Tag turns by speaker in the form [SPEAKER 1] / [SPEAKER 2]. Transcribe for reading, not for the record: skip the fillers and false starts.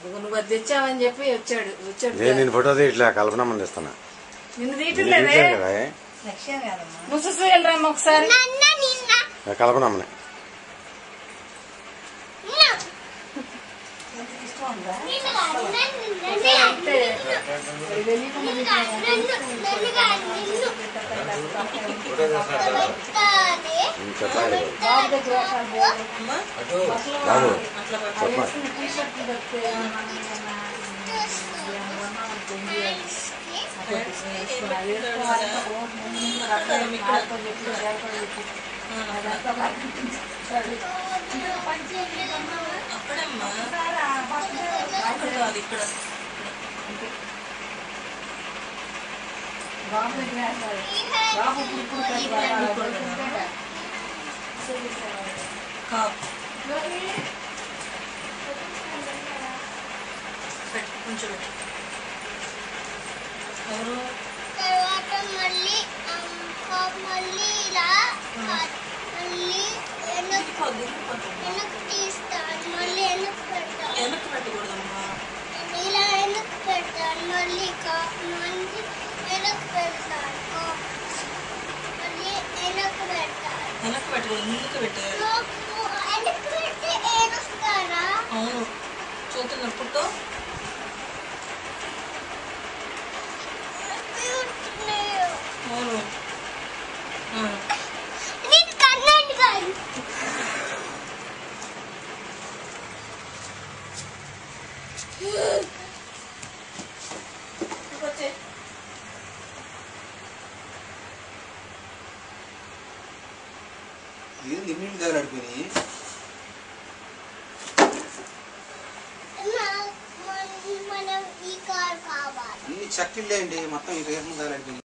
[SPEAKER 1] నువ్వు అది తెచ్చావని చెప్పి వచ్చాడు.
[SPEAKER 2] నేను ఫోటో తీయట్లే, కల్పనమ్మని తెస్తున్నా.
[SPEAKER 1] నిన్ను తీయట్లేదే, నువ్వు చూసి వెళ్ళరామ్మ ఒకసారి.
[SPEAKER 2] కల్పనమ్మని చెప్పాలి.
[SPEAKER 3] తర్వాత మళ్ళీ ఇలా మళ్ళీ వెనక్కి తీస్తాను, మళ్ళీ వెనక్కి పెడతాను. ఇలా వెనక్కి పెడతాను, మళ్ళీ వెనక్కి పెడతాను, మళ్ళీ వెనక్కి పెడతాను.
[SPEAKER 4] వెనక్కి పెట్టకూడదు, ముందుకు పెట్టారు.
[SPEAKER 3] వెనక్కి పెడితే ఏడుస్తారా?
[SPEAKER 4] అవును, చేతులు నొప్పుతో అవును.
[SPEAKER 3] నీకు కన్నండి కాదు.
[SPEAKER 5] ఏంది నీళ్ళు తగలడిపోయి
[SPEAKER 3] మనం ఈ కార్ కావాలి.
[SPEAKER 5] ఈ చక్కిళ్ళేంటి మొత్తం ఈ రేపు తగలడిపోయి